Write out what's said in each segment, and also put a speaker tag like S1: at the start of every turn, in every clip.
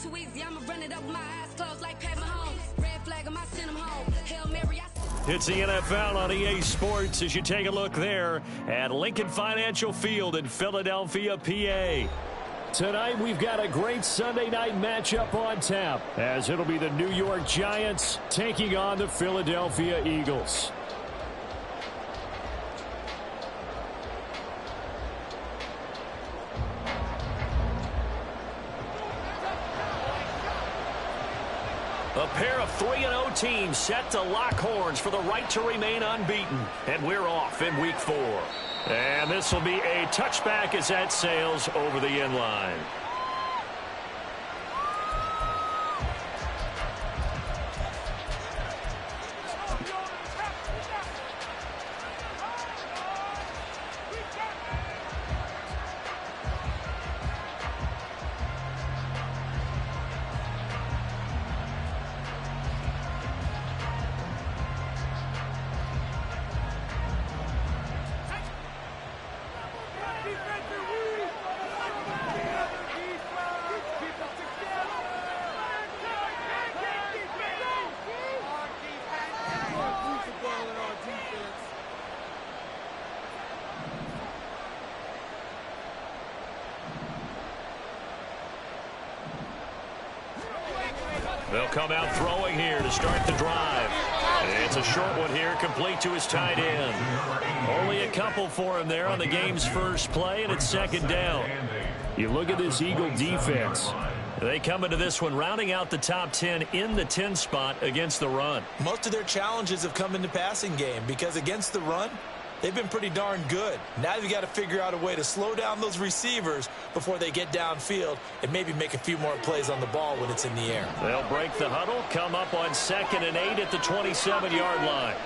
S1: too easy. I'ma run it up with my eyes closed like Pat Mahomes. Red flag, I'ma send him home. Hail Mary,
S2: It's the NFL on EA Sports as you take a look there at Lincoln Financial Field in Philadelphia, PA. Tonight we've got a great Sunday night matchup on tap as it'll be the New York Giants taking on the Philadelphia Eagles. A pair of 3-0 teams set to lock horns for the right to remain unbeaten. And we're off in week 4. And this will be a touchback as that sails over the end line. They'll come out throwing here to start the drive. It's a short one here, complete to his tight end. Only a couple for him there on the game's first play, and it's second down. You look at this Eagle defense. They come into this one rounding out the top 10 in the 10 spot against the run.
S3: Most of their challenges have come in the passing game because against the run, they've been pretty darn good. Now you've got to figure out a way to slow down those receivers before they get downfield and maybe make a few more plays on the ball when it's in the air.
S2: They'll break the huddle, come up on 2nd and 8 at the 27-yard line.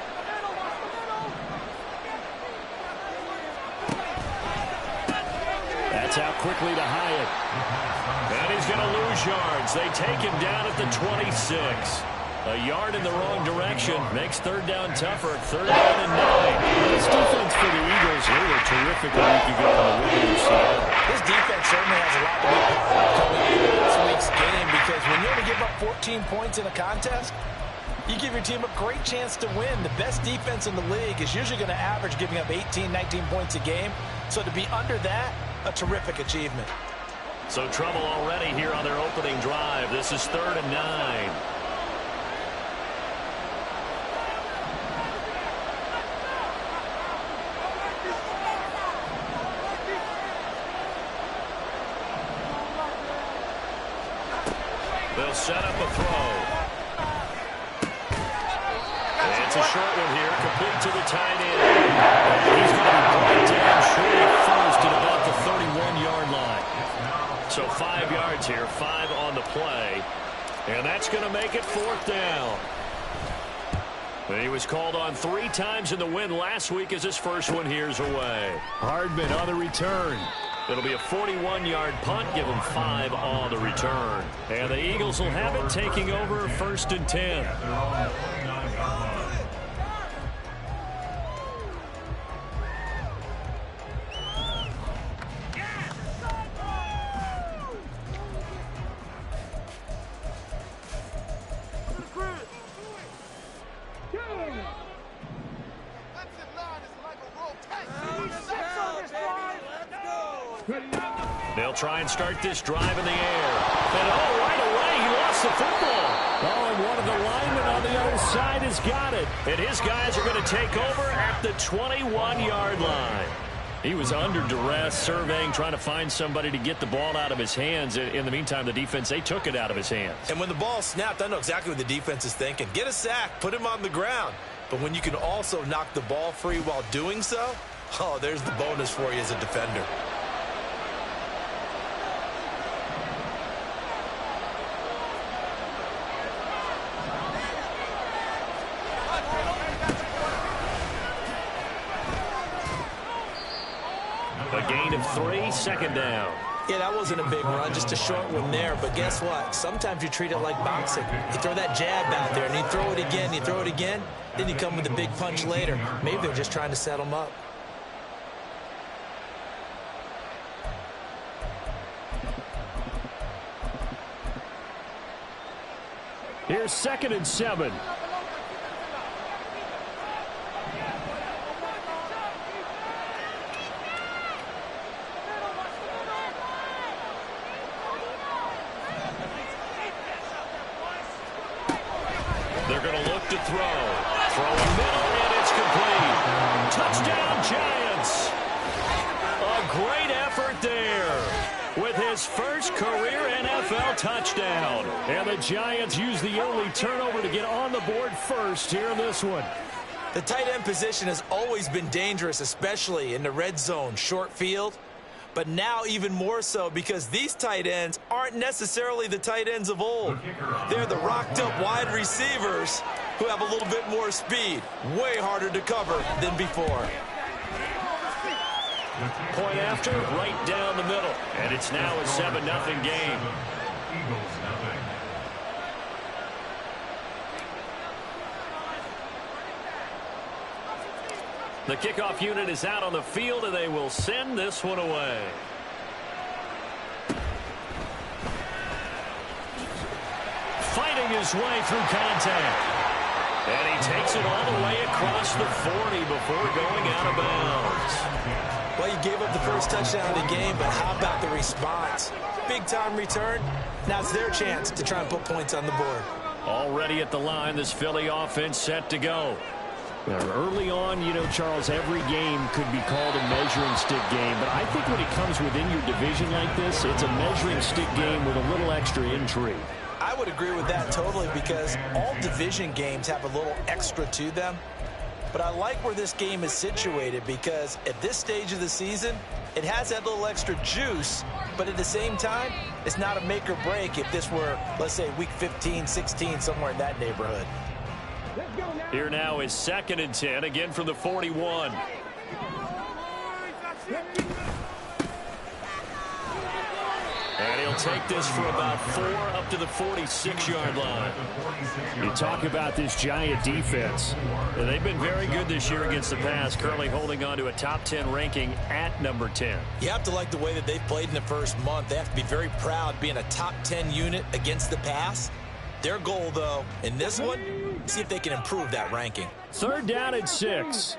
S2: That's out quickly to Hyatt. And he's going to lose yards. They take him down at the 26. A yard in the wrong direction makes third down tougher. 3rd down and 9. This defense for the Eagles, they were terrific a week ago in the regular season.
S3: This defense certainly has a lot to be proud of coming into this week's game because when you only give up 14 points in a contest, you give your team a great chance to win. The best defense in the league is usually going to average giving up 18, 19 points a game. So to be under that, a terrific achievement.
S2: So trouble already here on their opening drive. This is 3rd and 9. They'll set up a throw. And it's a short one here, complete to the tight end. He's going to be brought down short at first at about the 31-yard line. So 5 yards here, 5 on the play. And that's going to make it 4th down. He was called on 3 times in the win last week as his first one here's away. Hardman on the return. It'll be a 41-yard punt, give him 5 on the return. And the Eagles will have it taking over 1st and 10. They'll try and start this drive in the air. And right away, he lost the football. And one of the linemen on the other side has got it. And his guys are going to take over at the 21-yard line. He was under duress, surveying, trying to find somebody to get the ball out of his hands. In the meantime, the defense, they took it out of his hands. And when the ball snapped, I know exactly what the defense is thinking. Get a sack, put him on the ground. But when you can also knock the ball free while doing so, oh, there's the bonus for you as a defender. A gain of 3, 2nd down. Yeah, that wasn't a big run, just a short one there. But guess what? Sometimes you treat it like boxing. You throw that jab out there, and you throw it again, then you come with a big punch later. Maybe they're just trying to set them up. Here's 2nd and 7. They're going to look to throw. Throwing middle, and it's complete. Touchdown, Giants. A great effort there with his first career NFL touchdown. And the Giants use the early turnover to get on the board first here in this one.
S3: The tight end position has always been dangerous, especially in the red zone, short field. But now even more so because these tight ends aren't necessarily the tight ends of old. They're the rocked-up wide receivers who have a little bit more speed. Way harder to cover than before.
S2: Point after, right down the middle. And it's now a 7-0 game. The kickoff unit is out on the field, and they will send this one away. Fighting his way through contact. And he takes it all the way across the 40 before going out of bounds.
S3: Well, you gave up the first touchdown of the game, but how about the response? Big-time return. Now it's their chance to try and put points on the board.
S2: Already at the line, this Philly offense set to go. Early on, you know, Charles, every game could be called a measuring stick game. But I think when it comes within your division like this, it's a measuring stick game with a little extra intrigue.
S3: I would agree with that totally because all division games have a little extra to them. But I like where this game is situated because at this stage of the season, it has that little extra juice. But at the same time, it's not a make or break if this were, let's say, week 15, 16, somewhere in that neighborhood.
S2: Here now is 2nd and 10, again from the 41. And he'll take this for about 4 up to the 46-yard line. You talk about this Giant defense. They've been very good this year against the pass, currently holding on to a top 10 ranking at number 10.
S3: You have to like the way that they've played in the first month. They have to be very proud being a top 10 unit against the pass. Their goal, though, in this one, see if they can improve that ranking.
S2: 3rd down and 6.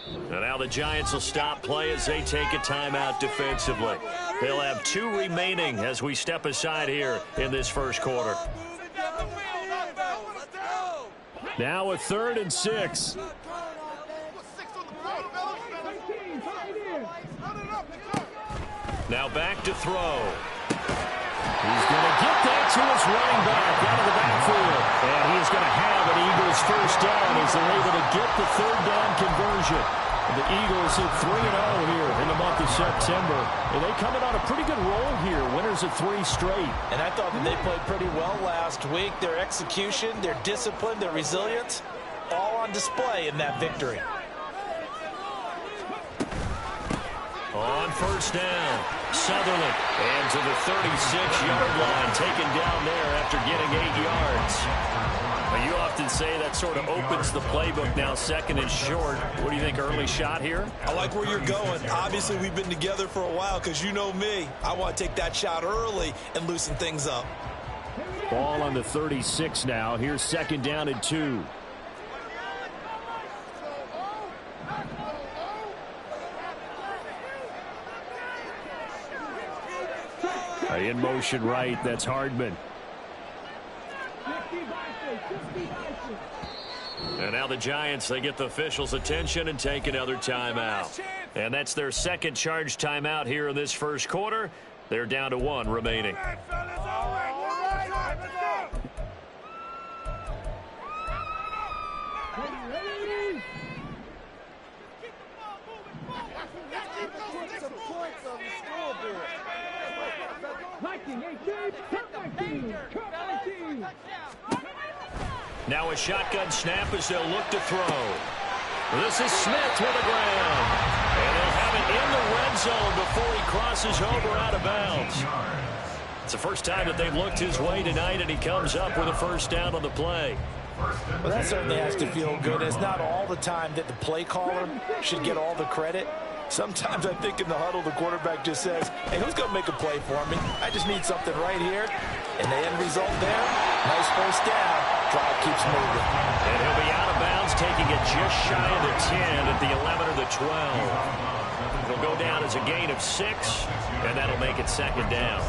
S2: And now the Giants will stop play as they take a timeout defensively. They'll have 2 remaining as we step aside here in this first quarter. Now a 3rd and 6. Now back to throw. He's going to get that to his running back out of the backfield. And he's going to have an Eagles first down as they're able to get the 3rd down conversion. The Eagles hit 3-0 here in the month of September. And they come in on a pretty good roll here. Winners of 3 straight.
S3: And I thought that they played pretty well last week. Their execution, their discipline, their resilience, all on display in that victory.
S2: On first down, Sutherland, and to the 36-yard line, taken down there after getting 8 yards. Well, you often say that sort of opens the playbook now, 2nd and short. What do you think, early shot here?
S3: I like where you're going. Obviously, we've been together for a while because you know me. I want to take that shot early and loosen things up.
S2: Ball on the 36 now. Here's 2nd down and 2. In motion right, that's Hardman. And now the Giants, they get the officials' attention and take another timeout. And that's their 2nd charge timeout here in this first quarter. They're down to 1 remaining. Now a shotgun snap as they'll look to throw. This is Smith with the ground. And they'll have it in the red zone before he crosses over out of bounds. It's the first time that they've looked his way tonight, and he comes up with a first down on the play.
S3: Well, that certainly has to feel good. It's not all the time that the play caller should get all the credit. Sometimes I think in the huddle, the quarterback just says, hey, who's going to make a play for me? I just need something right here. And the end result there, nice first down. Drive keeps moving.
S2: And he'll be out of bounds, taking it just shy of the 10 at the 11 or the 12. It'll go down as a gain of 6, and that'll make it second down.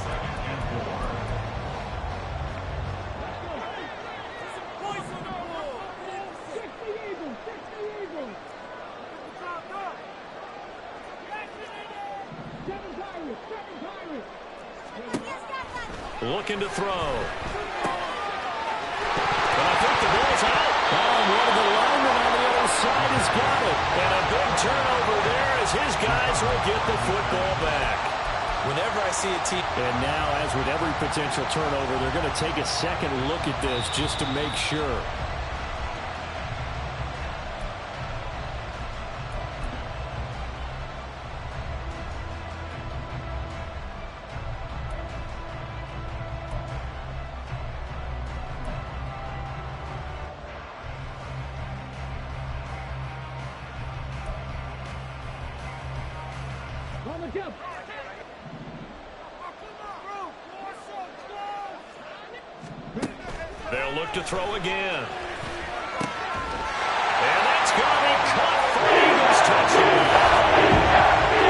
S2: Looking to throw. And I think the ball's out.
S4: Oh, one of the linemen on the other side has got it.
S2: And a big turnover there as his guys will get the football back.
S3: Whenever I see a team.
S4: And now, as with every potential turnover, they're going to take a second look at this just to make sure.
S2: They'll look to throw again. And that's going to be caught for Eagles touchdown.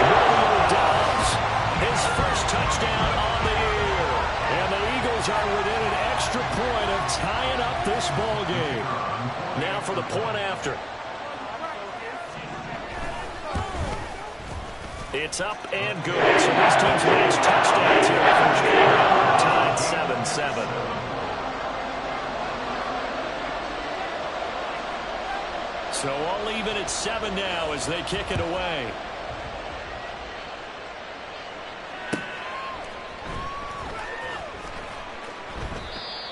S2: Romeo Dobbs, his first touchdown on the year.
S4: And the Eagles are within an extra point of tying up this ball game.
S2: Now for the point after. It's up and good. So these teams match touchdowns here in the first quarter. Tied 7-7. So all even at 7 now as they kick it away.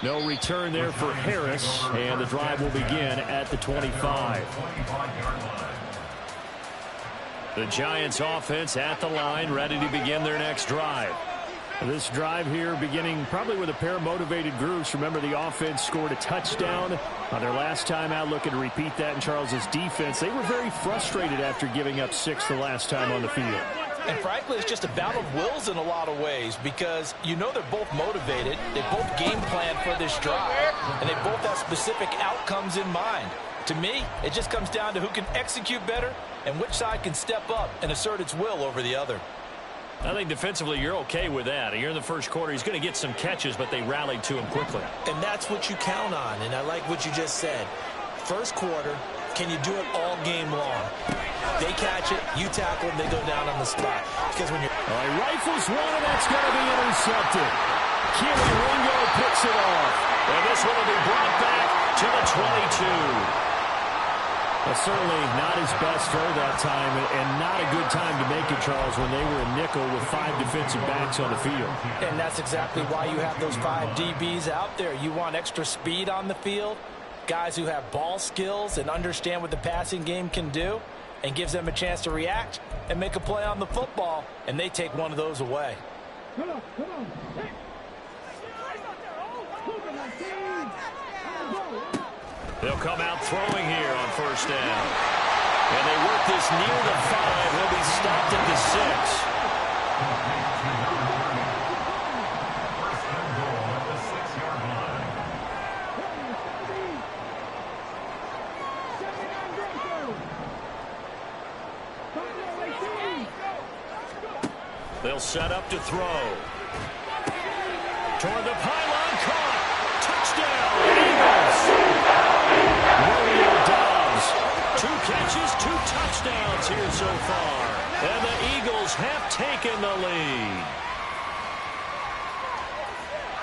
S4: No return there for Harris, and the drive will begin at the 25.
S2: The Giants offense at the line, ready to begin their next drive.
S4: This drive here beginning probably with a pair of motivated groups. Remember, the offense scored a touchdown on their last time out, looking to repeat that in Charles's defense. They were very frustrated after giving up 6 the last time on the field.
S3: And frankly, it's just a battle of wills in a lot of ways because you know they're both motivated. They both game plan for this drive, and they both have specific outcomes in mind. To me, it just comes down to who can execute better and which side can step up and assert its will over the other.
S2: I think defensively you're okay with that. Here in the first quarter, he's going to get some catches, but they rallied to him quickly.
S3: And that's what you count on, and I like what you just said. First quarter, can you do it all game long? They catch it, you tackle them, they go down on the spot. Because when you're...
S4: All right, rifles one, and that's going to be intercepted. Keely Ringo picks it off.
S2: And this one will be brought back to the 22.
S4: Well, certainly not his best throw that time, and not a good time to make it, Charles, when they were a nickel with 5 defensive backs on the field.
S3: And that's exactly why you have those 5 DBs out there. You want extra speed on the field, guys who have ball skills and understand what the passing game can do, and gives them a chance to react and make a play on the football, and they take one of those away.
S5: Come on. Hey.
S2: They'll come out throwing here on first down. And they work this near the 5. He'll be stopped at the 6. They'll set up to throw. Toward the pylon, caught. Touchdown, Eagles. Romeo Dobbs, 2 catches, 2 touchdowns here so far. And the Eagles have taken the lead.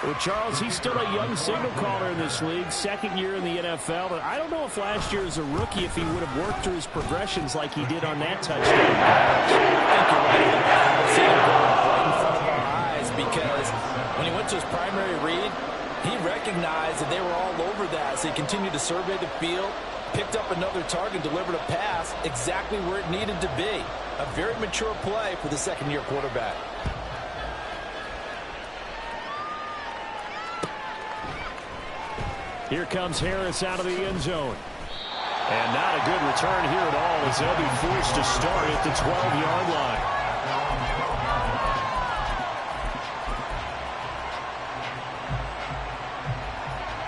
S4: Well, Charles, he's still a young signal caller in this league, 2nd year in the NFL. But I don't know if last year as a rookie, if he would have worked through his progressions like he did on that touchdown.
S3: I think you're right. I've seen him go right in front of our eyes because when he went to his primary read, he recognized that they were all over that, so he continued to survey the field, picked up another target, delivered a pass exactly where it needed to be. A very mature play for the second-year quarterback.
S4: Here comes Harris out of the end zone.
S2: And not a good return here at all as they'll be forced to start at the 12-yard line.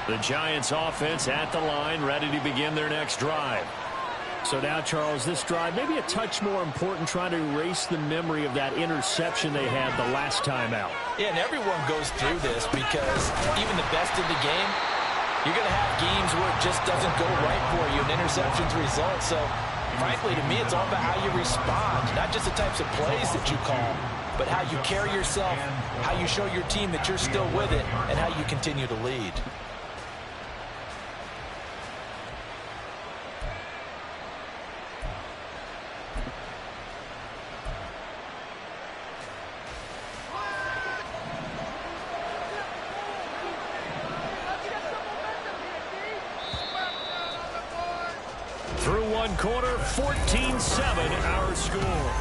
S4: The Giants offense at the line, ready to begin their next drive. So now, Charles, this drive maybe a touch more important, trying to erase the memory of that interception they had the last time out.
S3: Yeah, and everyone goes through this because even the best in the game, you're going to have games where it just doesn't go right for you, and interceptions result. So, frankly, to me, it's all about how you respond, not just the types of plays that you call, but how you carry yourself, how you show your team that you're still with it, and how you continue to lead.
S4: Through one quarter, 14-7 our score.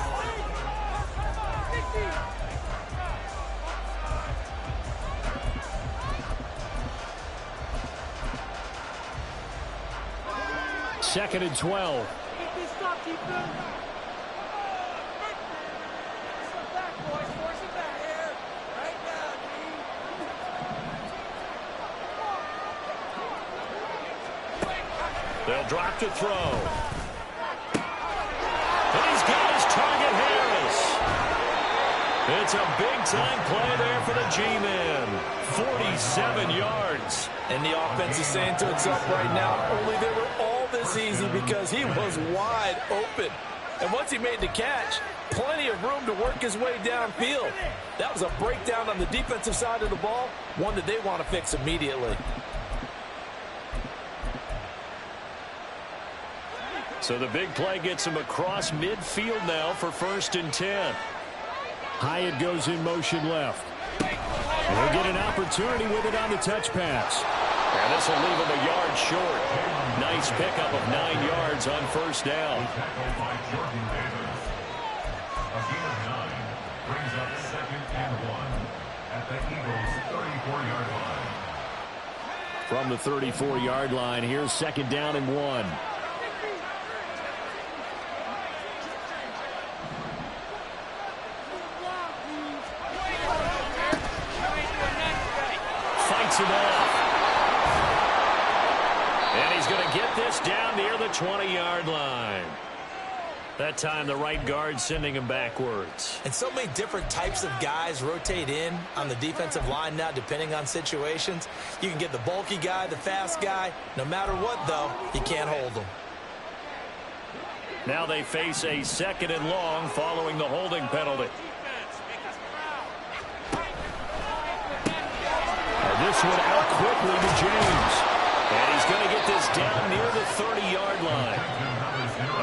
S4: Second and 12. They'll drop to throw. And he's got his target, Harris. It's a big-time play there for the G-Man. 47 yards.
S3: And the offense is saying to itself right now, only they were all this easy because he was wide open. And once he made the catch, plenty of room to work his way downfield. That was a breakdown on the defensive side of the ball, one that they want to fix immediately.
S4: So the big play gets him across midfield now for 1st and 10. Hyatt goes in motion left. They'll get an opportunity with it on the touch pass. And this will leave him a yard short. Nice pickup of 9 yards on 1st down.
S6: Brings up 2nd and 1 at the Eagles' 34-yard line.
S4: From the 34-yard line, here's 2nd down and 1. Fights it off. And he's going to get this down near the 20-yard line. That time the right guard sending him backwards.
S3: And so many different types of guys rotate in on the defensive line now, depending on situations. You can get the bulky guy, the fast guy. No matter what, though, you can't hold them.
S4: Now they face a 2nd and long following the holding penalty. And this one out quickly to James. And he's going to get this down near the 30-yard line.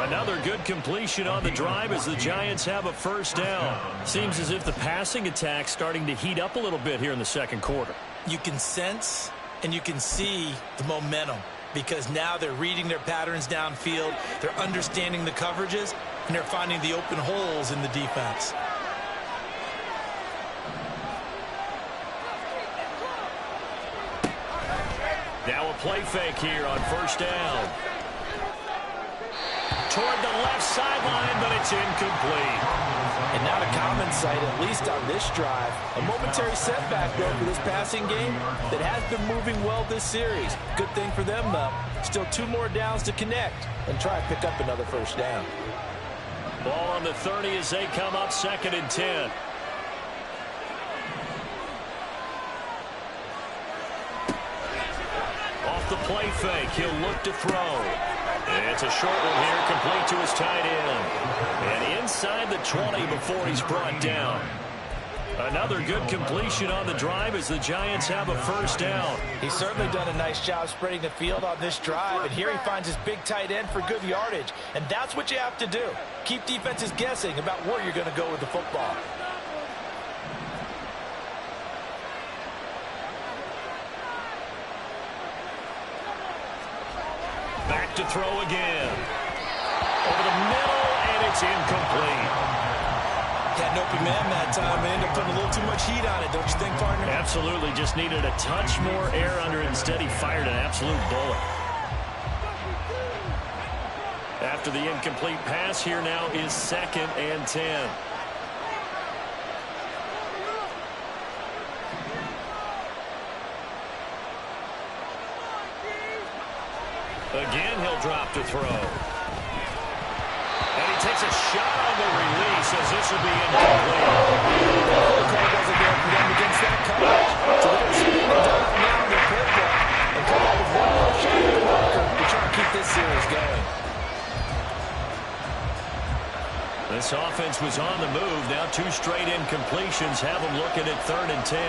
S4: Another good completion on the drive as the Giants have a 1st down. Seems as if the passing attack's starting to heat up a little bit here in the 2nd quarter.
S3: You can sense and you can see the momentum because now they're reading their patterns downfield, they're understanding the coverages, and they're finding the open holes in the defense.
S4: Now a play fake here on 1st down. Toward the left sideline, but it's incomplete.
S3: And not a common sight, at least on this drive. A momentary setback, though, for this passing game that has been moving well this series. Good thing for them, though. Still 2 more downs to connect and try to pick up another 1st down.
S4: Ball on the 30 as they come up 2nd and 10. Off the play fake, he'll look to throw. It's a short one here, complete to his tight end. And inside the 20 before he's brought down. Another good completion on the drive as the Giants have a 1st down.
S3: He's certainly done a nice job spreading the field on this drive, and here he finds his big tight end for good yardage. And that's what you have to do. Keep defenses guessing about where you're going to go with the football.
S4: Back to throw again. Over the middle, and it's incomplete.
S3: Had an open man that time and ended up putting a little too much heat on it, don't you think, partner?
S4: Absolutely. Just needed a touch more air under it. Instead, he fired an absolute bullet. After the incomplete pass, here now is 2nd and 10.
S2: Again, he'll drop to throw. And he takes a shot on the release as this will be incomplete.
S3: The call wasn't there for them against that coverage. So they're speeding it down now in their playbook and come up with one more shot at the marker to try and keep this series going.
S2: This offense was on the move. Now 2 straight incompletions have them looking at 3rd and 10.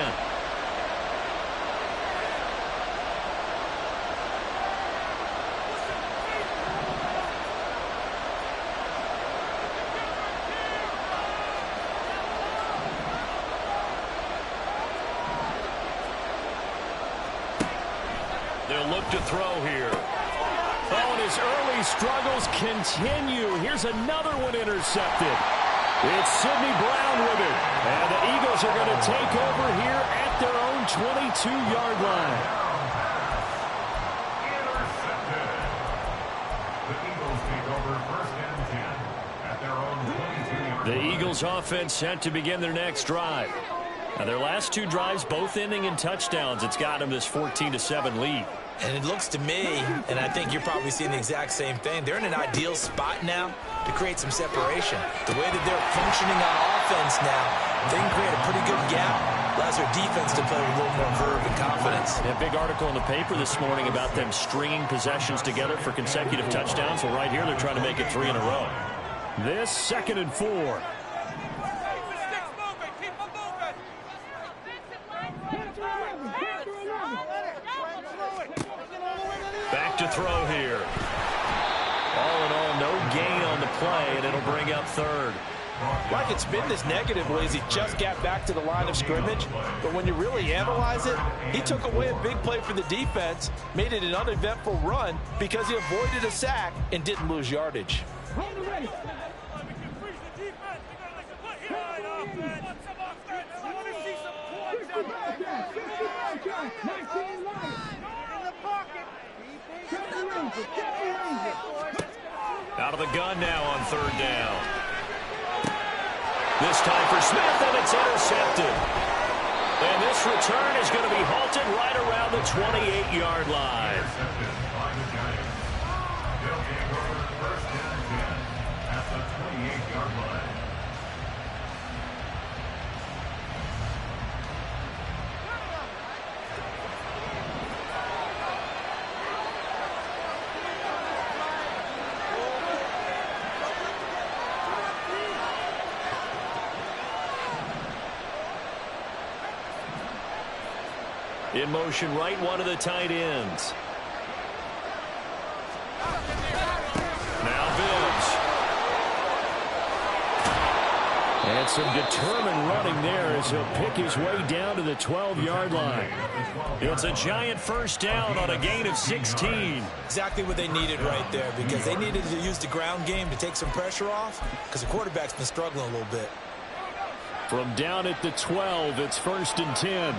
S2: They'll look to throw here.
S4: Oh, and his early struggles continue. Here's another one intercepted. It's Sidney Brown with it. And the Eagles are going to take over here at their own 22-yard line.
S6: Intercepted. The Eagles take over 1st and 10 at their own 22-yard line.
S2: The Eagles offense set to begin their next drive. Now, their last 2 drives, both ending in touchdowns. It's got them this 14-7 lead.
S3: And it looks to me, and I think you're probably seeing the exact same thing, they're in an ideal spot now to create some separation. The way that they're functioning on offense now, they can create a pretty good gap. Allows their defense to play with a little more verve and confidence.
S2: A big article in the paper this morning about them stringing possessions together for consecutive touchdowns. Well, right here, they're trying to make it 3 in a row.
S4: This 2nd and 4.
S2: Back to throw here. All in all, no gain on the play, and it'll bring up 3rd.
S3: Like it's been this negatively as he just got back to the line of scrimmage. But when you really analyze it, he took away a big play for the defense, made it an uneventful run because he avoided a sack and didn't lose yardage.
S2: Out of the gun now on 3rd down. This time for Smith, and it's intercepted. And this return is going to be halted right around the 28-yard line.
S6: Intercepted by the Giants. They'll take over 1st and 10 at the 28-yard line.
S2: In motion, right one of the tight ends. Now Bibbs.
S4: And some determined running there as he'll pick his way down to the 12-yard line.
S2: It's a giant 1st down on a gain of 16.
S3: Exactly what they needed right there because they needed to use the ground game to take some pressure off because the quarterback's been struggling a little bit.
S4: From down at the 12, it's 1st and 10.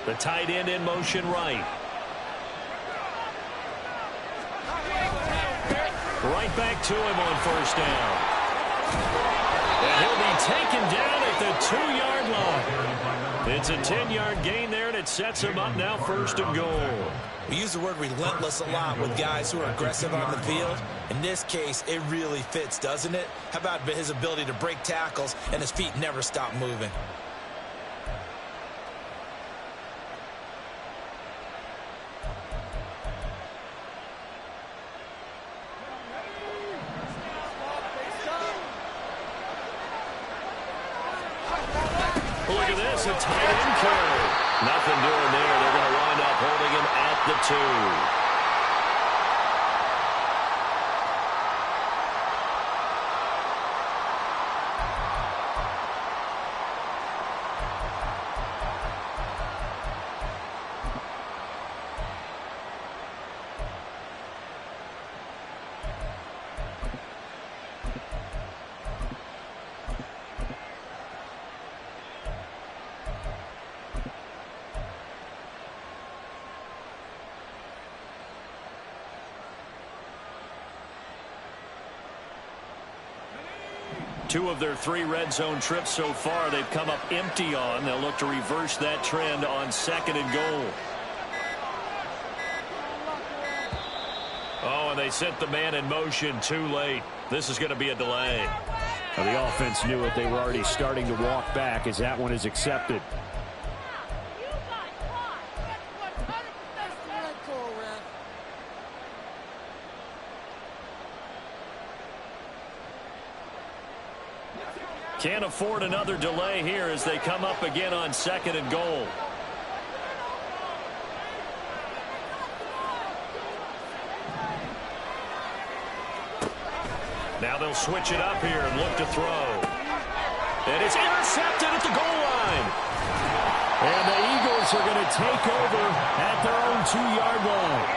S2: The tight end in motion right. Right back to him on 1st down. And he'll be taken down at the 2-yard line. It's a 10-yard gain there, and it sets him up now 1st and goal.
S3: We use the word relentless a lot with guys who are aggressive on the field. In this case, it really fits, doesn't it? How about his ability to break tackles and his feet never stop moving?
S2: Look at this, a tight end carry. Nothing doing there. They're going to wind up holding him at the 2.
S4: 2 of their 3 red zone trips so far they've come up empty on. They'll look to reverse that trend on 2nd and goal. Oh, and they sent the man in motion too late. This is going to be a delay.
S7: Well, the offense knew it. They were already starting to walk back as that one is accepted.
S4: Can't afford another delay here as they come up again on 2nd and goal. Now they'll switch it up here and look to throw. And it's intercepted at the goal line. And the Eagles are going to take over at their own 2-yard line.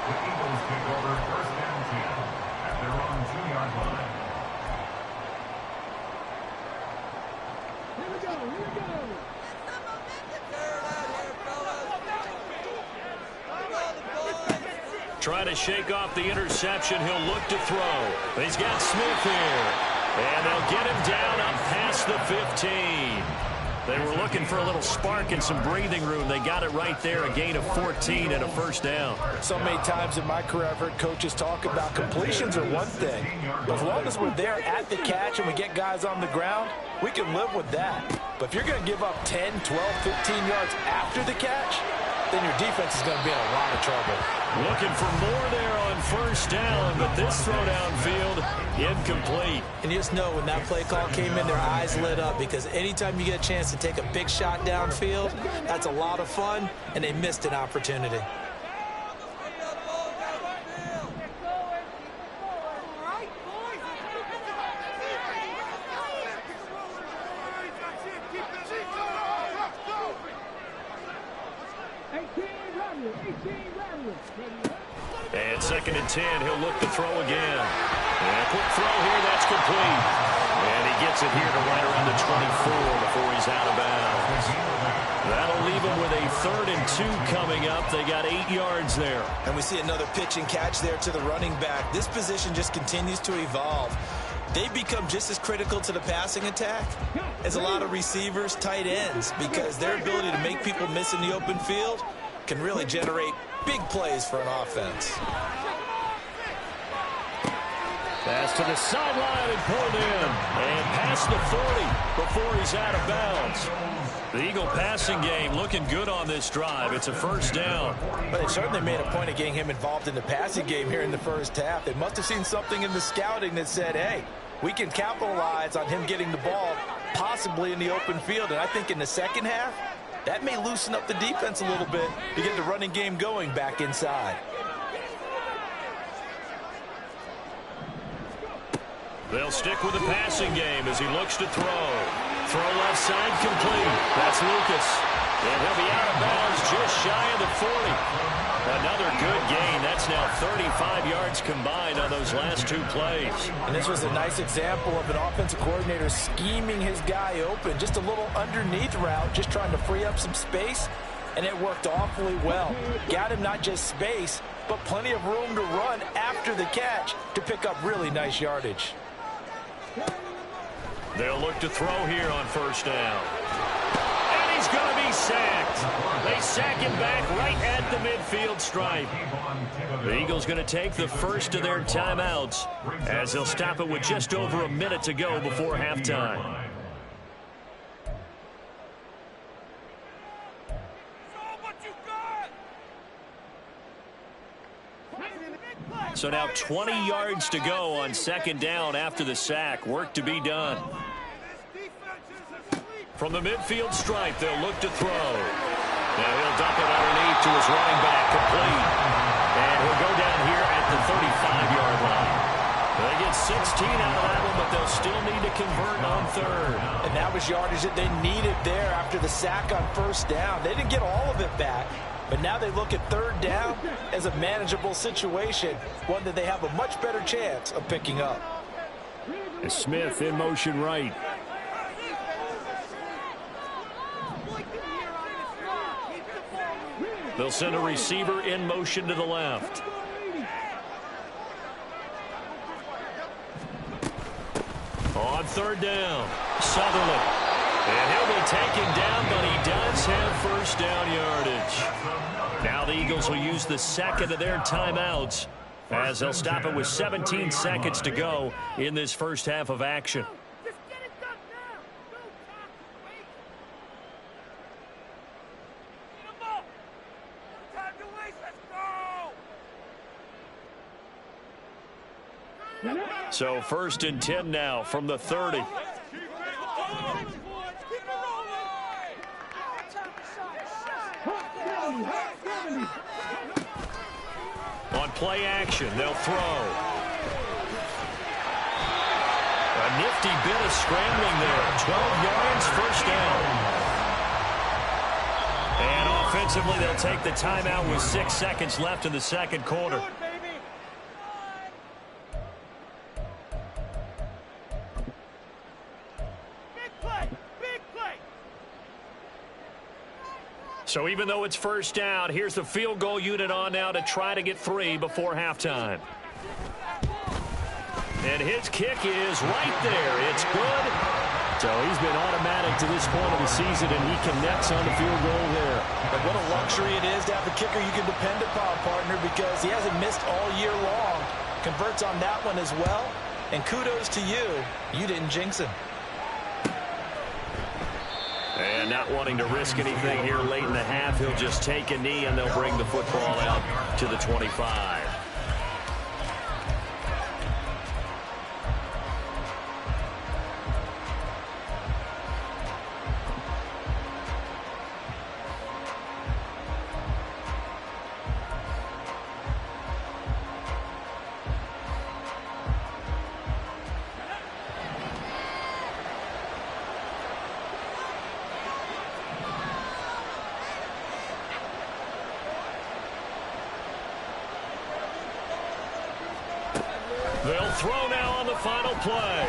S6: The Eagles take over 1st and 10 at their own 2-yard line.
S5: Here we go, here we go.
S4: Trying to shake off the interception. He'll look to throw. He's got Smith here. And they'll get him down up past the 15. They were looking for a little spark and some breathing room. They got it right there, a gain of 14 and a 1st down.
S3: So many times in my career I've heard coaches talk about completions are one thing. But as long as we're there at the catch and we get guys on the ground, we can live with that. But if you're going to give up 10, 12, 15 yards after the catch, then your defense is going to be in a lot of trouble.
S4: Looking for more there on 1st down, but this throw downfield, incomplete.
S3: And you just know when that play call came in, their eyes lit up because anytime you get a chance to take a big shot downfield, that's a lot of fun, and they missed an opportunity.
S4: And 2nd and 10, he'll look to throw again. And a quick throw here, that's complete. And he gets it here to right around the 24 before he's out of bounds. That'll leave him with a 3rd and 2 coming up. They got 8 yards there.
S3: And we see another pitch and catch there to the running back. This position just continues to evolve. They become just as critical to the passing attack as a lot of receivers, tight ends, because their ability to make people miss in the open field can really generate big plays for an offense.
S4: Pass to the sideline and pulled in. And past the 40 before he's out of bounds. The Eagle passing game looking good on this drive. It's a 1st down.
S3: But they certainly made a point of getting him involved in the passing game here in the 1st half. They must have seen something in the scouting that said, hey, we can capitalize on him getting the ball possibly in the open field. And I think in the 2nd half, that may loosen up the defense a little bit to get the running game going back inside.
S4: They'll stick with the passing game as he looks to throw. Throw left side complete. That's Lucas. And he'll be out of bounds just shy of the 40. Another good gain. That's now 35 yards combined on those last 2 plays.
S3: And this was a nice example of an offensive coordinator scheming his guy open. Just a little underneath route, just trying to free up some space. And it worked awfully well. Got him not just space, but plenty of room to run after the catch to pick up really nice yardage.
S4: They'll look to throw here on 1st down. And he's going to be sacked. They sack him back right at the midfield stripe. The Eagles going to take the first of their timeouts as they'll stop it with just over a minute to go before halftime. So now 20 yards to go on 2nd down after the sack. Work to be done. From the midfield stripe, they'll look to throw. Now he'll dump it underneath to his running back, complete. And he'll go down here at the 35-yard line. They get 16 out of that one, but they'll still need to convert on 3rd.
S3: And that was yardage that they needed there after the sack on 1st down. They didn't get all of it back. But now they look at 3rd down as a manageable situation, one that they have a much better chance of picking up.
S7: Smith in motion right.
S4: They'll send a receiver in motion to the left.
S2: on third down. Sutherland. And he'll be taken down, but he does have first down yardage. Now the Eagles will use the second of their timeouts as they'll stop it with 17 seconds to go in this first half of action. So first and 10 now from the 30. On play action, they'll throw. A nifty bit of scrambling there. 12 yards, first down. And offensively, they'll take the timeout with 6 seconds left in the second quarter. So even though it's first down, here's the field goal unit on now to try to get 3 before halftime. And his kick is right there. It's good.
S4: So he's been automatic to this point of the season, and he connects on the field goal there.
S3: But what a luxury it is to have a kicker you can depend upon, partner, because he hasn't missed all year long. Converts on that one as well. And kudos to you. You didn't jinx him.
S2: And not wanting to risk anything here late in the half, he'll just take a knee, and they'll bring the football out to the 25. They'll throw now on the final play.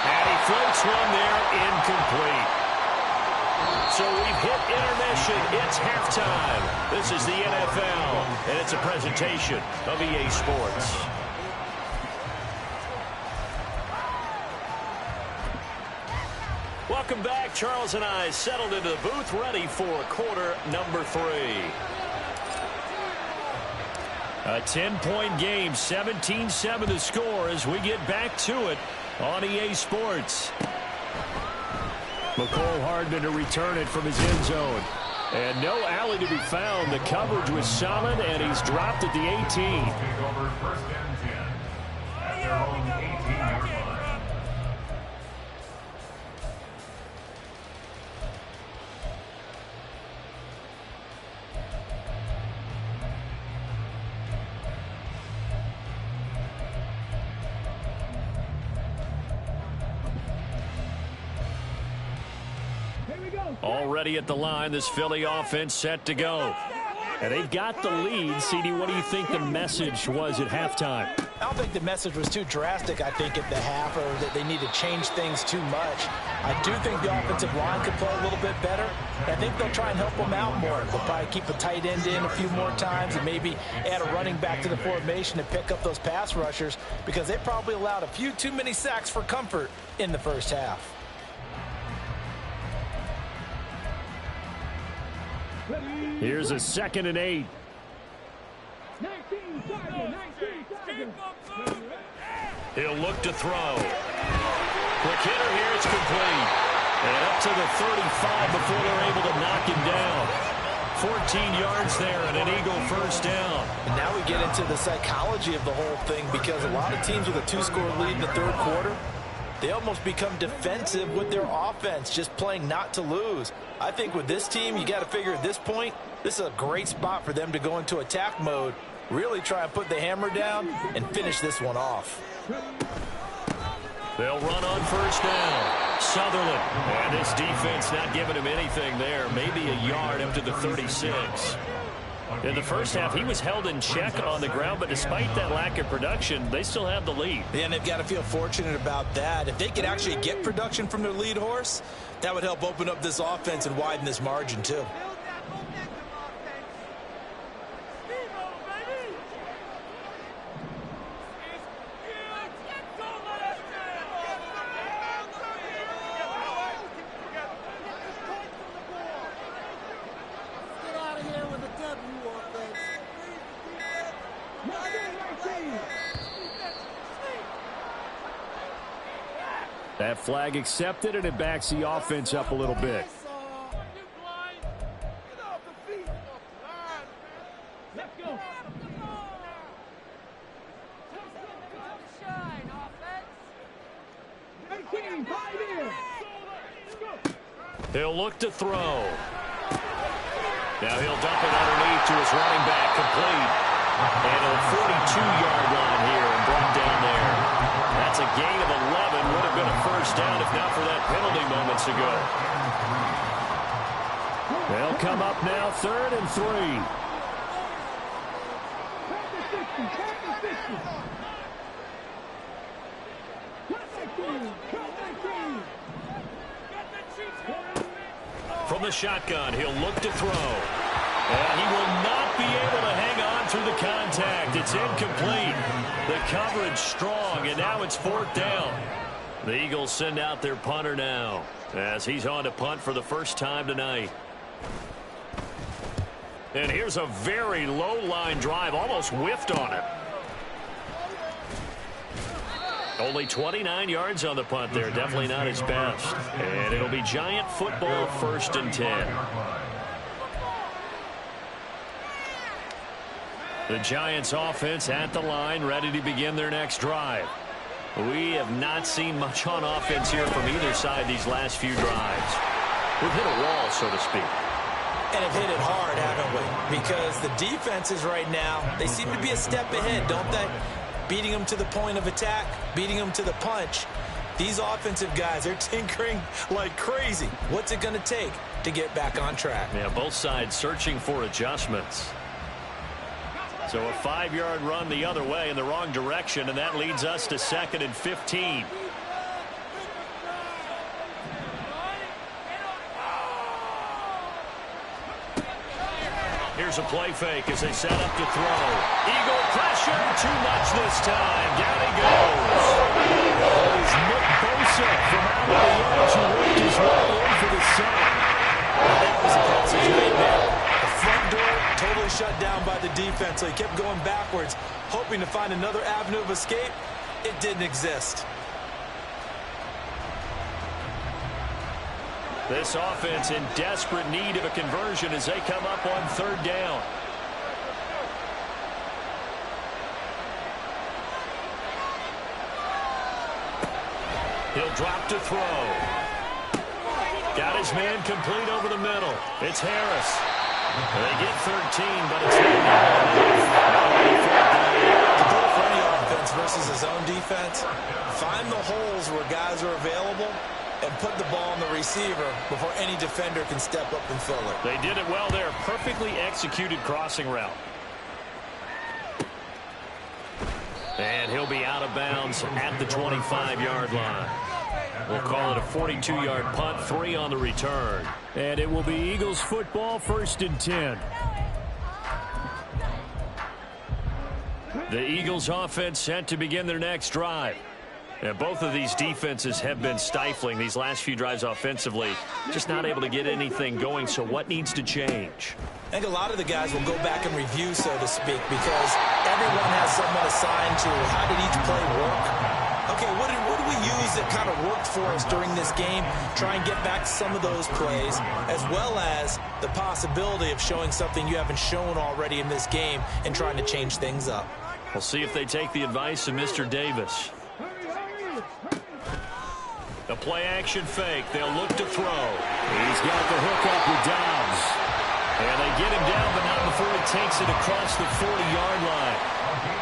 S2: And he floats one there, incomplete. So we've hit intermission. It's halftime. This is the NFL, and it's a presentation of EA Sports. Welcome back. Charles and I settled into the booth, ready for quarter number 3. A 10-point game, 17-7 the score as we get back to it on EA Sports.
S4: McCole Hardman to return it from his end zone. And no alley to be found. The coverage was solid, and he's dropped at the 18.
S6: Take over first and 10 at their own 18-yard line.
S2: Already at the line, this Philly offense set to go.
S4: And they've got the lead. CD, what do you think the message was at halftime?
S3: I don't think the message was too drastic, I think, at the half, or that they need to change things too much. I do think the offensive line could play a little bit better. I think they'll try and help them out more. They'll probably keep a tight end in a few more times and maybe add a running back to the formation to pick up those pass rushers, because they probably allowed a few too many sacks for comfort in the first half.
S4: Here's a 2nd and 8.
S5: 19 seconds.
S2: He'll look to throw. Quick hitter here, it's complete. And up to the 35 before they're able to knock him down. 14 yards there and an Eagle first down.
S3: And now we get into the psychology of the whole thing, because a lot of teams with a 2-score lead in the third quarter, they almost become defensive with their offense, just playing not to lose. I think with this team, you got to figure at this point, this is a great spot for them to go into attack mode, really try and put the hammer down and finish this one off.
S2: They'll run on first down. Sutherland. And this defense not giving him anything there. Maybe a yard up to the 36. In the first half, he was held in check on the ground, but despite that lack of production, they still have the lead.
S3: Yeah, and they've got to feel fortunate about that. If they could actually get production from their lead horse, that would help open up this offense and widen this margin too.
S4: That flag accepted, and it backs the offense up a little bit.
S5: Let's go.
S2: He'll look to throw. Now he'll dump it underneath to his running back, complete. And a 42-yard line here and brought down there. That's a gain of 11. Would have been a first down if not for that penalty moments ago.
S4: They'll come up now 3rd and 3.
S2: From the shotgun, he'll look to throw. And he will not be able to hang on through the contact. It's incomplete. The coverage strong, and now it's 4th down. The Eagles send out their punter now as he's on to punt for the first time tonight. And here's a very low-line drive, almost whiffed on it. Only 29 yards on the punt there. Definitely not his best. And it'll be Giant football, 1st and 10. The Giants offense at the line, ready to begin their next drive. We have not seen much on offense here from either side these last few drives. We've hit a wall, so to speak.
S3: And have hit it hard, haven't we? Because the defenses right now, they seem to be a step ahead, don't they? Beating them to the point of attack, beating them to the punch. These offensive guys, they're tinkering like crazy. What's it going to take to get back on track?
S2: Yeah, both sides searching for adjustments. So a 5-yard run the other way in the wrong direction, and that leads us to 2nd and 15. Here's a play fake as they set up to throw. Eagle pressure, too much this time. Down he goes.
S4: It's Nick Bosa from out of the edge who worked his way in for the sack.
S3: That was a passage nightmare. The front door totally shut down by the defense, so he kept going backwards, hoping to find another avenue of escape. It didn't exist.
S2: This offense in desperate need of a conversion as they come up on 3rd down. He'll drop to throw. Got his man complete over the middle. It's Harris. They get 13, but it's not
S3: The goal for any offense versus his own defense, find the holes where guys are available and put the ball on the receiver before any defender can step up and fill it.
S2: They did it well there. Perfectly executed crossing route. And he'll be out of bounds at the 25-yard line. We'll call it a 42-yard punt, 3 on the return.
S4: And it will be Eagles football, 1st and 10.
S2: The Eagles offense set to begin their next drive. And both of these defenses have been stifling these last few drives offensively. Just not able to get anything going, so what needs to change?
S3: I think a lot of the guys will go back and review, so to speak, because everyone has someone assigned to how did each play work. Okay, what did we use that kind of worked for us during this game? Try and get back some of those plays, as well as the possibility of showing something you haven't shown already in this game and trying to change things up.
S2: We'll see if they take the advice of Mr. Davis. The play-action fake. They'll look to throw.
S4: He's got the hook up with Dobbs.
S2: And they get him down, but not before he takes it across the 40-yard line.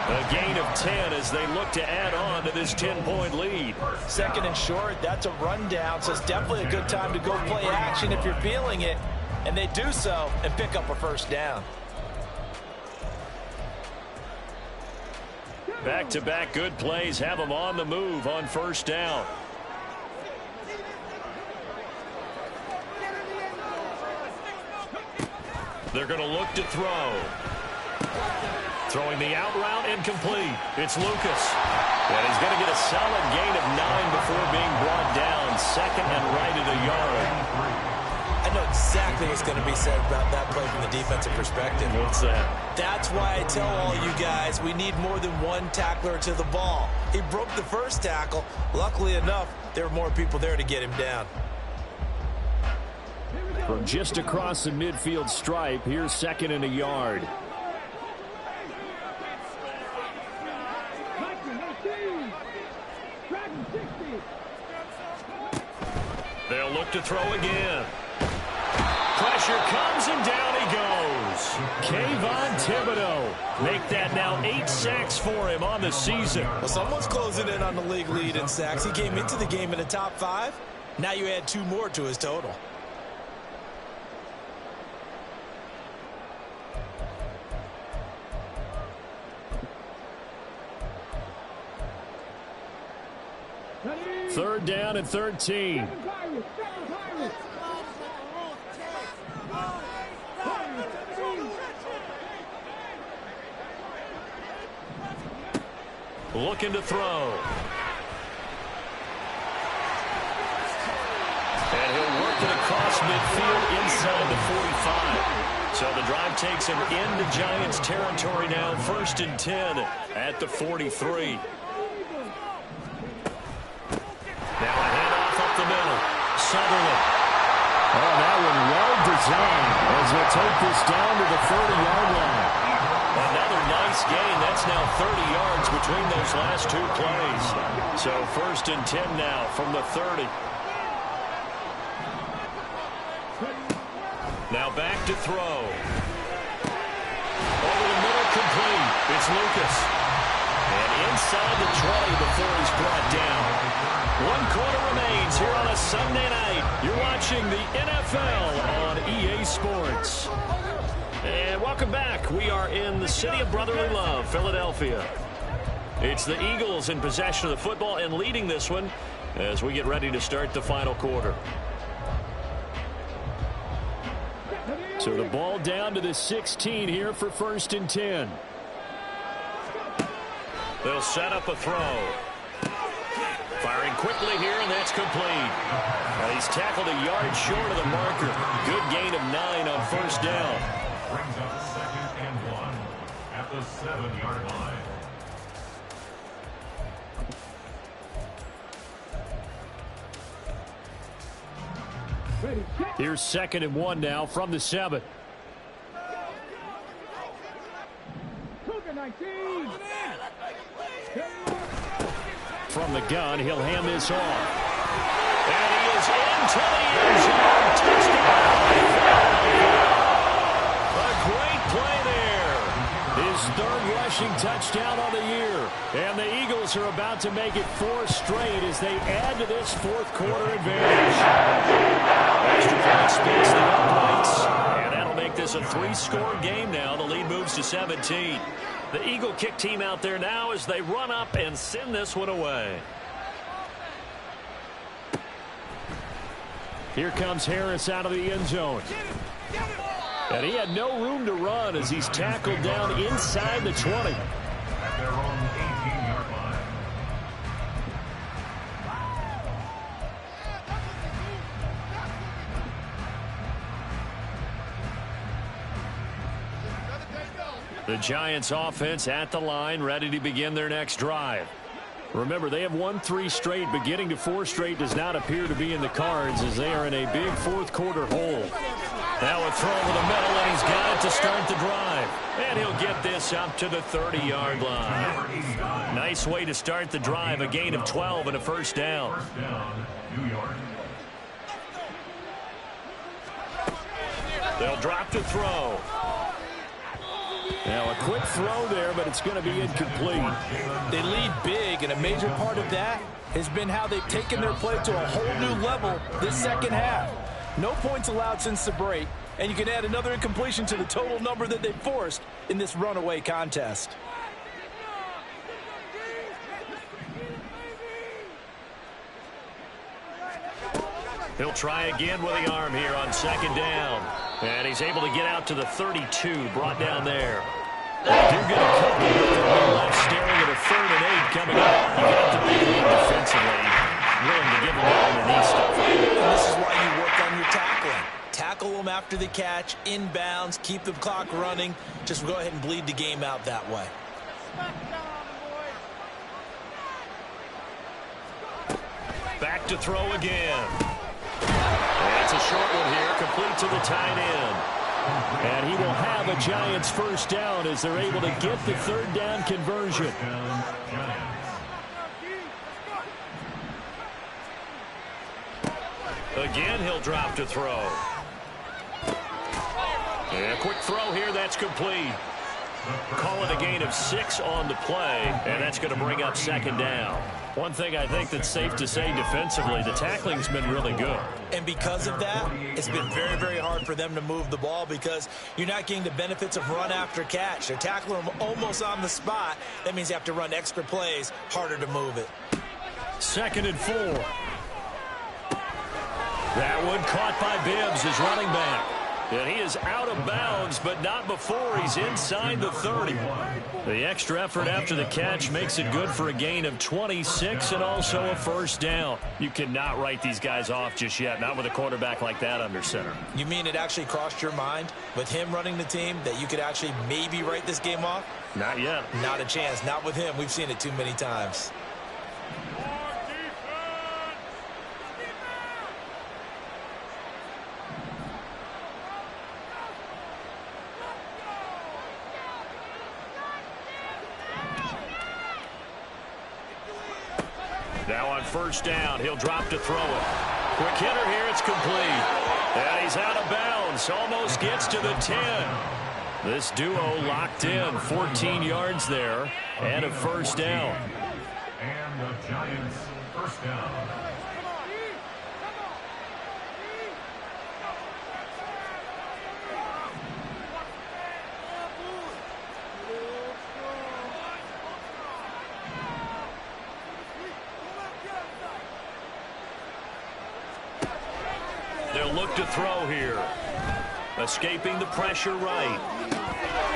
S2: A gain of 10 as they look to add on to this 10-point lead.
S3: 2nd and short, that's a rundown, so it's definitely a good time to go play action if you're feeling it. And they do so and pick up a first down.
S2: Back-to-back good plays have them on the move on 1st down. They're going to look to throw. Throwing the out route, incomplete. It's Lucas. And he's going to get a solid gain of 9 before being brought down. 2nd and right at a yard.
S3: I I know exactly what's going to be said about that play from the defensive perspective.
S2: What's that?
S3: That's why I tell all you guys we need more than one tackler to the ball. He broke the first tackle. Luckily enough, there were more people there to get him down.
S4: From just across the midfield stripe, here's 2nd and a yard.
S2: They'll look to throw again. Pressure comes, and down he goes.
S4: Kayvon Thibodeau. Make that now 8 sacks for him on the season.
S3: Well, someone's closing in on the league lead in sacks. He came into the game in the top 5. Now you add 2 more to his total.
S4: Third down and 13.
S2: Looking to throw. And he'll work it across midfield inside the 45. So the drive takes him into Giants territory now. 1st and 10 at the 43. Now a handoff up the middle. Sutherland.
S4: Oh, that one well designed as they'll take this down to the 30-yard line.
S2: Another nice gain. That's now 30 yards between those last 2 plays. So 1st and 10 now from the 30. Now back to throw. Over the middle, complete. It's Lucas. And inside the 20 before he's brought down. 1 quarter remains here on a Sunday night. You're watching the NFL on EA Sports. And welcome back. We are in the city of brotherly love, Philadelphia. It's the Eagles in possession of the football and leading this one as we get ready to start the final quarter.
S4: So the ball down to the 16 here for 1st and 10.
S2: They'll set up a throw. Firing quickly here, and that's complete. He's tackled a yard short of the marker. Good gain of 9 on 1st down.
S6: Brings up 2nd and 1 at the 7-yard line.
S4: Here's 2nd and 1 now from the 7. From the gun, he'll hand this off.
S2: And he is into the end zone. Touchdown. A great play there.
S4: His 3rd rushing touchdown on the year. And the Eagles are about to make it 4 straight as they add to this 4th quarter advantage.
S2: Extra point speeds the uprights. And that'll make this a 3-score game now. The lead moves to 17. The Eagle kick team out there now as they run up and send this one away.
S4: Here comes Harris out of the end zone. And he had no room to run as he's tackled down inside the 20.
S6: At their own 18-yard line.
S4: The Giants offense at the line, ready to begin their next drive. Remember, they have won 3 straight, but getting to 4 straight does not appear to be in the cards as they are in a big 4th quarter hole.
S2: Now a throw over the middle, and he's got it to start the drive. And he'll get this up to the 30-yard line. Nice way to start the drive, a gain of 12 and a 1st down.
S6: 1st down, New York.
S2: They'll drop to throw.
S4: Now a quick throw there, but it's going to be incomplete.
S3: They lead big, and a major part of that has been how they've taken their play to a whole new level this 2nd half. No points allowed since the break, and you can add another incompletion to the total number that they forced in this runaway contest.
S2: He'll try again with the arm here on 2nd down. And he's able to get out to the 32, brought down there. They're going to cover with the left, staring at a 3rd and 8 coming up. You got the big lead defensively, willing to give them all underneath stuff.
S3: And this is why you work on your tackling. after the catch, inbounds, keep the clock running. Just go ahead and bleed the game out that way.
S2: Back to throw again. That's a short one here, complete to the tight end.
S4: And he will have a Giants first down as they're able to get the third down conversion.
S2: Again, he'll drop to throw. And a quick throw here, that's complete. Call it a gain of 6 on the play, and that's going to bring up second down. One thing I think that's safe to say defensively, the tackling's been really good.
S3: And because of that, it's been very, very hard for them to move the ball because you're not getting the benefits of run after catch. They're tackling them almost on the spot. That means you have to run extra plays, harder to move it.
S4: 2nd and 4.
S2: That one caught by Bibbs, his running back. And he is out of bounds, but not before he's inside the 30. The extra effort after the catch makes it good for a gain of 26 and also a first down. You cannot write these guys off just yet, not with a quarterback like that under center.
S3: You mean it actually crossed your mind with him running the team that you could actually maybe write this game off?
S2: Not yet.
S3: Not a chance. Not with him. We've seen it too many times.
S2: Now on first down, he'll drop to throw it. Quick hitter here, it's complete. And he's out of bounds, almost gets to the 10. This duo locked in, 14 yards there, and a first down.
S6: And the Giants first down.
S2: They'll look to throw here. Escaping the pressure right.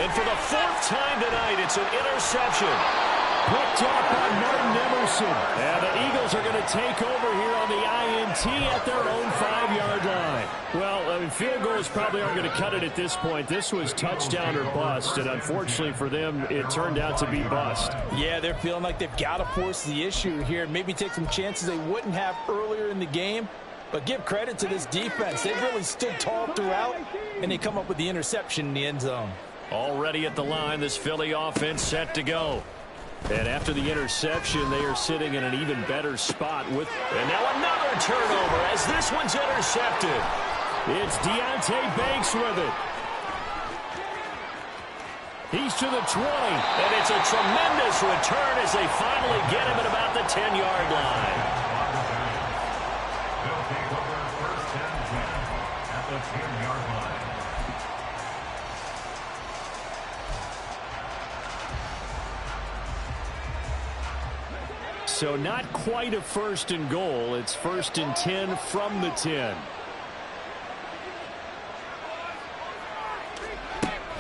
S2: And for the 4th time tonight, it's an interception.
S4: Picked up by Martin Emerson. And the Eagles are going to take over here on the INT at their own 5-yard line. Well, I mean, field goals probably aren't going to cut it at this point. This was touchdown or bust, and unfortunately for them, it turned out to be bust.
S3: Yeah, they're feeling like they've got to force the issue here. Maybe take some chances they wouldn't have earlier in the game. But give credit to this defense. They've really stood tall throughout, and they come up with the interception in the end zone.
S2: Already at the line, this Philly offense set to go.
S4: And after the interception, they are sitting in an even better spot with...
S2: And now another turnover as this one's intercepted.
S4: It's Deonte Banks with it. He's to the 20.
S2: And it's a tremendous return as they finally get him at about the 10-yard line.
S6: They'll take over first and 10 at the 10-yard line.
S4: So not quite a 1st and goal. It's 1st and 10 from the 10.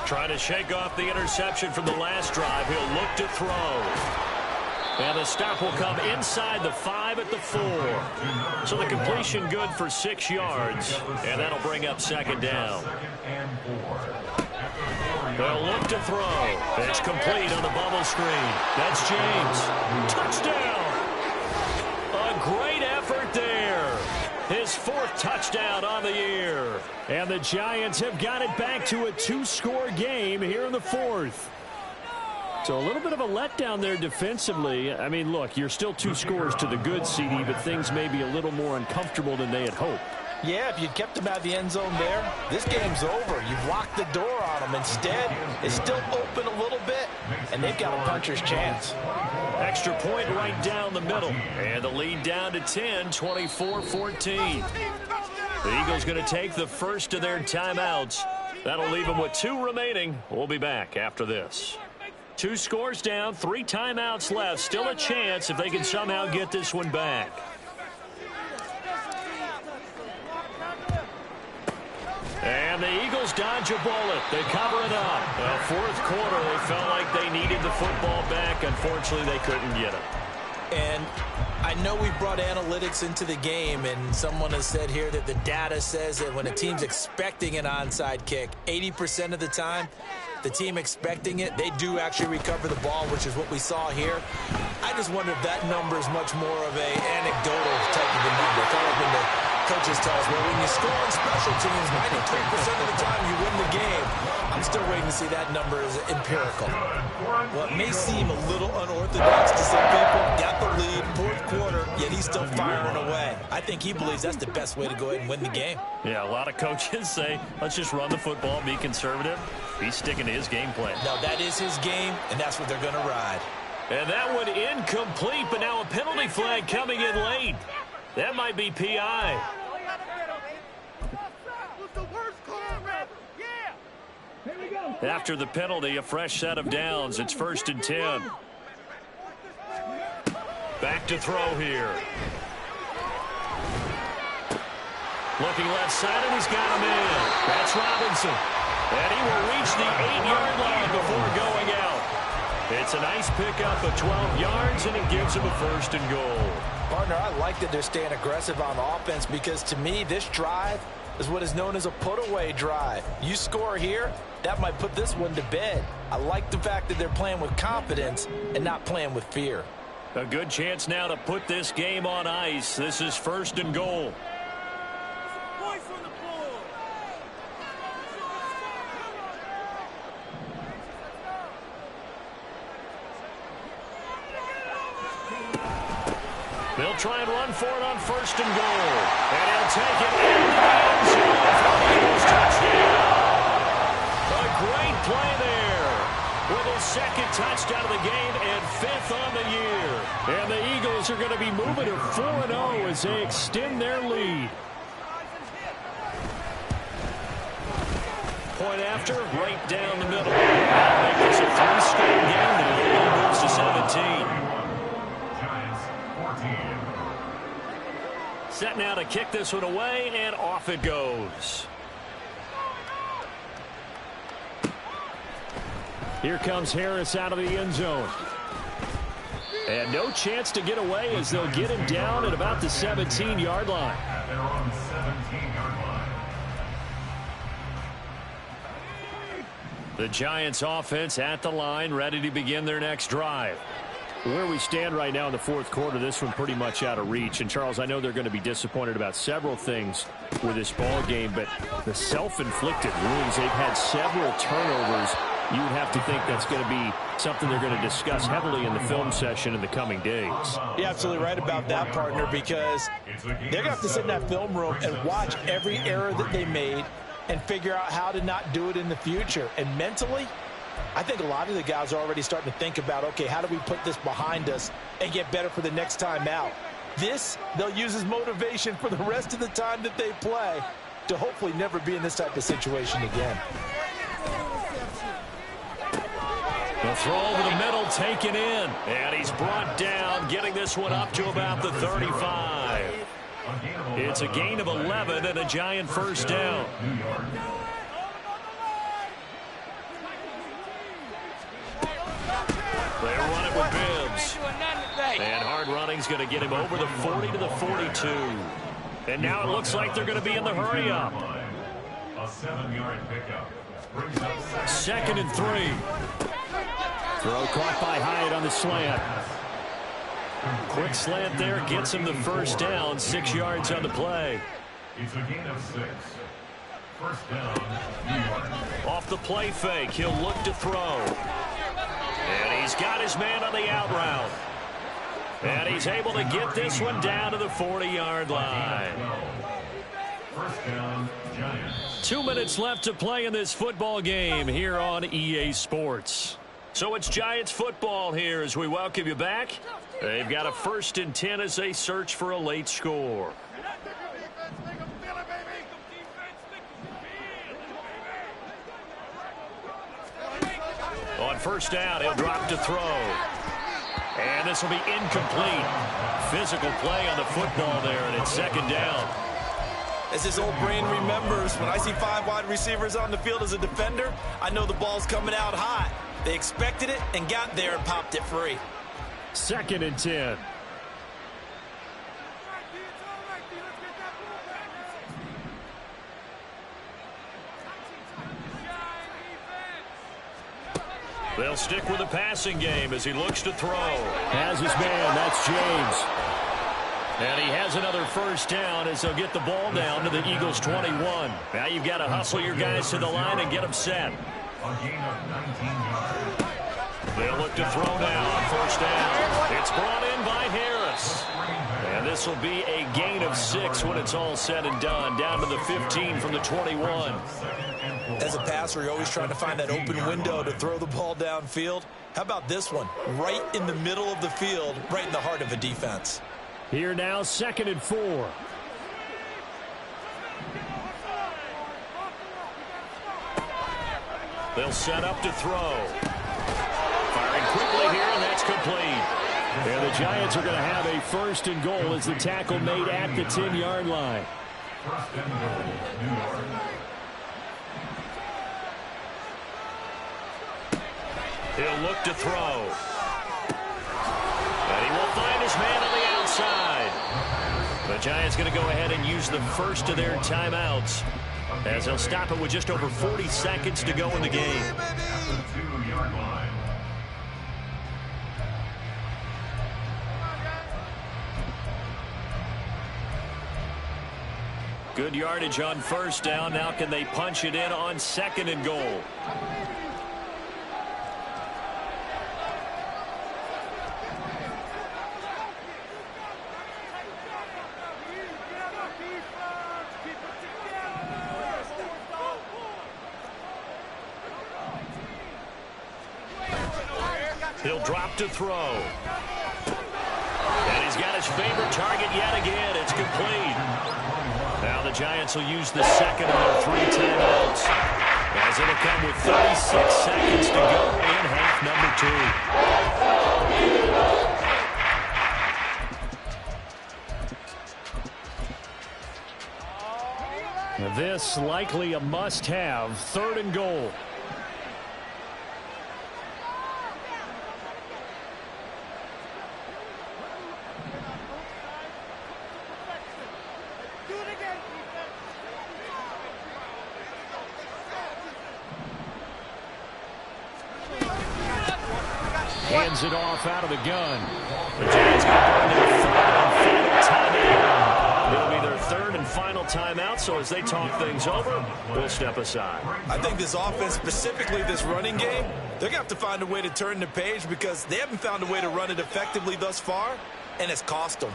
S2: Trying to shake off the interception from the last drive. He'll look to throw. And the stop will come inside the 5 at the 4. So the completion good for 6 yards. And that'll bring up second down. They'll look to throw. It's complete on the bubble screen. That's James. Touchdown! A great effort there. His 4th touchdown on the year.
S4: And the Giants have got it back to a 2-score game here in the 4th. So a little bit of a letdown there defensively. I mean, look, you're still 2 scores to the good, CD, but things may be a little more uncomfortable than they had hoped.
S3: Yeah, if you'd kept them out of the end zone there, this game's over. You've locked the door on them. Instead, it's still open a little bit, and they've got a puncher's chance.
S2: Extra point right down the middle. And the lead down to 10, 24-14. The Eagles going to take the first of their timeouts. That'll leave them with 2 remaining. We'll be back after this. 2 scores down, 3 timeouts left. Still a chance if they can somehow get this one back. And the Eagles dodge a bullet. They cover it up. Well, 4th quarter, they felt like they needed the football back. Unfortunately, they couldn't get it.
S3: And I know we've brought analytics into the game, and someone has said here that the data says that when a team's expecting an onside kick, 80% of the time, the team expecting it, they do actually recover the ball, which is what we saw here. I just wonder if that number is much more of an anecdotal type of a number. Kind of when the coaches tell us, well, when you score on special teams, 93% of the time you win the game. I'm still waiting to see that number as empirical. Well, it may seem a little unorthodox to some people. Got the lead, fourth quarter, yet he's still firing away. I think he believes that's the best way to go ahead and win the game.
S4: Yeah, a lot of coaches say, let's just run the football, be conservative. He's sticking to his game plan.
S3: No, that is his game, and that's what they're going to ride.
S4: And that one incomplete, but now a penalty flag coming in late. That might be PI. After the penalty, a fresh set of downs. It's 1st and 10. Back to throw here. Looking left side, and he's got him in. That's Robinson. And he will reach the 8-yard line before going out. It's a nice pickup of 12 yards, and it gives him a 1st and goal.
S3: Partner, I like that they're staying aggressive on offense because, to me, this drive is what is known as a put-away drive. You score here, that might put this one to bed. I like the fact that they're playing with confidence and not playing with fear.
S4: A good chance now to put this game on ice. This is 1st and goal. They'll try and run for it on 1st and goal. And he'll take it in the end zone for the Eagles touchdown. A great play there with his 2nd touchdown of the game and 5th on the year. And the Eagles are going to be moving to 4-0 as they extend their lead. Point after, right down the middle. That'll make this a 3-score game. The lead moves to 17. Set now to kick this one away, and off it goes. Here comes Harris out of the end zone. And no chance to get away as they'll get him down at about the 17-yard line.
S6: They're on the 17-yard line.
S4: The Giants offense at the line, ready to begin their next drive. Where we stand right now in the 4th quarter, this one pretty much out of reach. And, Charles, I know they're going to be disappointed about several things with this ball game, but the self-inflicted wounds, they've had several turnovers. You would have to think that's going to be something they're going to discuss heavily in the film session in the coming days.
S3: You're absolutely right about that, partner, because they're going to have to sit in that film room and watch every error that they made and figure out how to not do it in the future. And mentally, I think a lot of the guys are already starting to think about, okay, how do we put this behind us and get better for the next time out? This, they'll use as motivation for the rest of the time that they play to hopefully never be in this type of situation again.
S4: The throw over the middle, taken in, and he's brought down, getting this one up to about the 35. It's a gain of 11 and a Giant 1st down. They run it with Bibbs. And hard running's going to get him over the 40 to the 42. And now it looks like they're going to be in the hurry-up.
S6: A 7-yard pickup.
S4: 2nd and 3. Throw caught by Hyatt on the slant. Quick slant there gets him the 1st down. 6 yards on the play.
S6: It's a gain of 6. 1st down, New York.
S4: Off the play fake, he'll look to throw. And he's got his man on the out route. And he's able to get this one down to the 40-yard line.
S6: 1st down, Giants.
S4: 2 minutes left to play in this football game here on EA Sports. So it's Giants football here as we welcome you back. They've got a 1st and 10 as they search for a late score. On 1st down, he'll drop to throw. And this will be incomplete. Physical play on the football there, and it's 2nd down.
S3: As his old brain remembers, when I see 5 wide receivers on the field as a defender, I know the ball's coming out hot. They expected it and got there and popped it free.
S4: 2nd and 10.
S2: They'll stick with the passing game as he looks to throw.
S4: Has his man. That's James.
S2: And he has another first down as they'll get the ball down to the Eagles' 21. Now you've got to hustle your guys to the line and get them set. They'll look to throw now on first down. It's brought in by Harris. And this will be a gain of 6 when it's all said and done. Down to the 15 from the 21.
S3: As a passer, you're always trying to find that open window to throw the ball downfield. How about this one? Right in the middle of the field, right in the heart of a defense.
S4: Here now, 2nd and 4.
S2: They'll set up to throw. Firing quickly here, and that's complete.
S4: And the Giants are going to have a 1st and goal as the tackle made at the 10-yard line.
S6: 1st and goal, New York.
S2: He'll look to throw. And he will find his man on the outside. The Giants going to go ahead and use the first of their timeouts as they'll stop it with just over 40 seconds to go in the game.
S6: At the 2-yard line.
S2: Good yardage on first down. Now can they punch it in on 2nd and goal? He'll drop to throw. And he's got his favorite target yet again. It's complete. Now the Giants will use the second of their 3 timeouts as it'll come with 36 seconds to go in half number 2.
S4: Now this likely a must-have, 3rd and goal. Hands it off out of the gun.
S2: The Giants going to burn their 3rd and final timeout. It'll be their 3rd and final timeout, so as they talk things over, we'll step aside.
S3: I think this offense, specifically this running game, they're going to have to find a way to turn the page because they haven't found a way to run it effectively thus far, and it's cost them.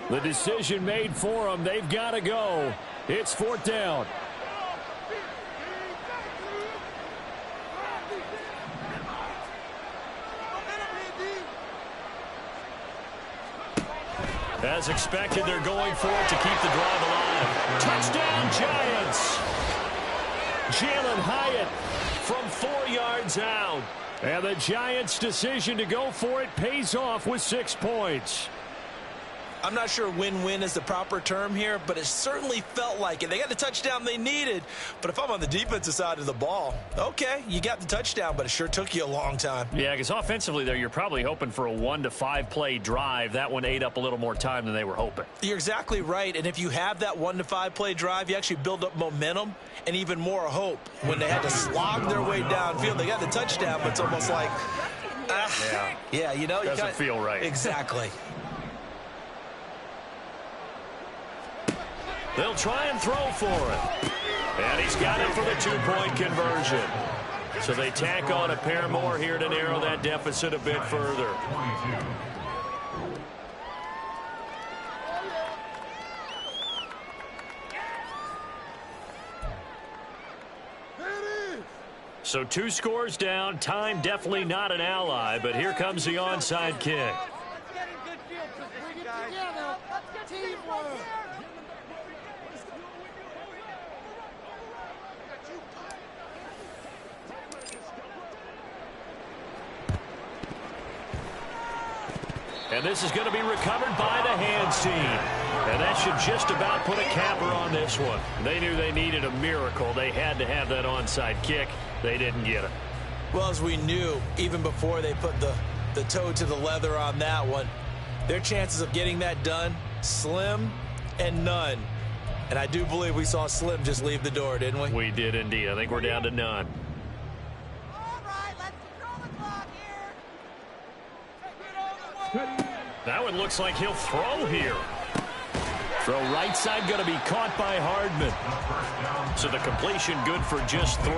S4: The decision made for them. They've got to go. It's 4th down.
S2: As expected, they're going for it to keep the drive alive. Touchdown, Giants!
S4: Jalen Hyatt
S2: From 4 yards out.
S4: And the Giants' decision to go for it pays off with 6 points.
S3: I'm not sure win-win is the proper term here, but it certainly felt like it. They got the touchdown they needed, but if I'm on the defensive side of the ball, okay, you got the touchdown, but it sure took you a long time.
S2: Yeah, because offensively there, you're probably hoping for a 1 to 5 play drive. That one ate up a little more time than they were hoping.
S3: You're exactly right, and if you have that 1 to 5 play drive, you actually build up momentum and even more hope. When they had to slog their way downfield, they got the touchdown, but it's almost like, yeah, you know.
S2: Doesn't feel right.
S3: Exactly.
S2: They'll try and throw for it. And he's got it for the 2-point conversion. So they tack on a pair more here to narrow that deficit a bit further.
S6: 22.
S2: So 2 scores down. Time definitely not an ally, but here comes the onside kick.
S5: Let's get in good field position, guys. Let's get teamwork.
S2: And this is going to be recovered by the hands team. And that should just about put a capper on this one. They knew they needed a miracle. They had to have that onside kick. They didn't get it.
S3: Well, as we knew, even before they put the the toe to the leather on that one. Their chances of getting that done, slim and none. And I do believe we saw Slim just leave the door, didn't we?
S2: We did indeed. I think we're down to none.
S5: All right, let's control the clock here.
S2: That one looks like he'll throw here.
S4: Throw right side going to be caught by Hardman.
S2: So the completion good for just 3.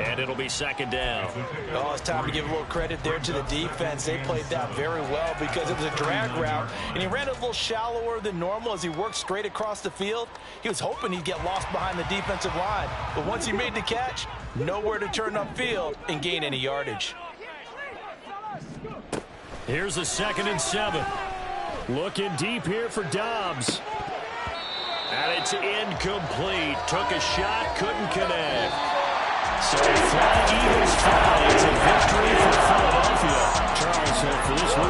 S2: And it'll be second down.
S3: Oh, it's time to give a little credit there to the defense. They played that very well because it was a drag route, and he ran a little shallower than normal as he worked straight across the field. He was hoping he'd get lost behind the defensive line, but once he made the catch, nowhere to turn upfield and gain any yardage.
S4: Here's a 2nd and 7. Looking deep here for Dobbs.
S2: And it's incomplete. Took a shot, couldn't connect. So flag Eagles foul.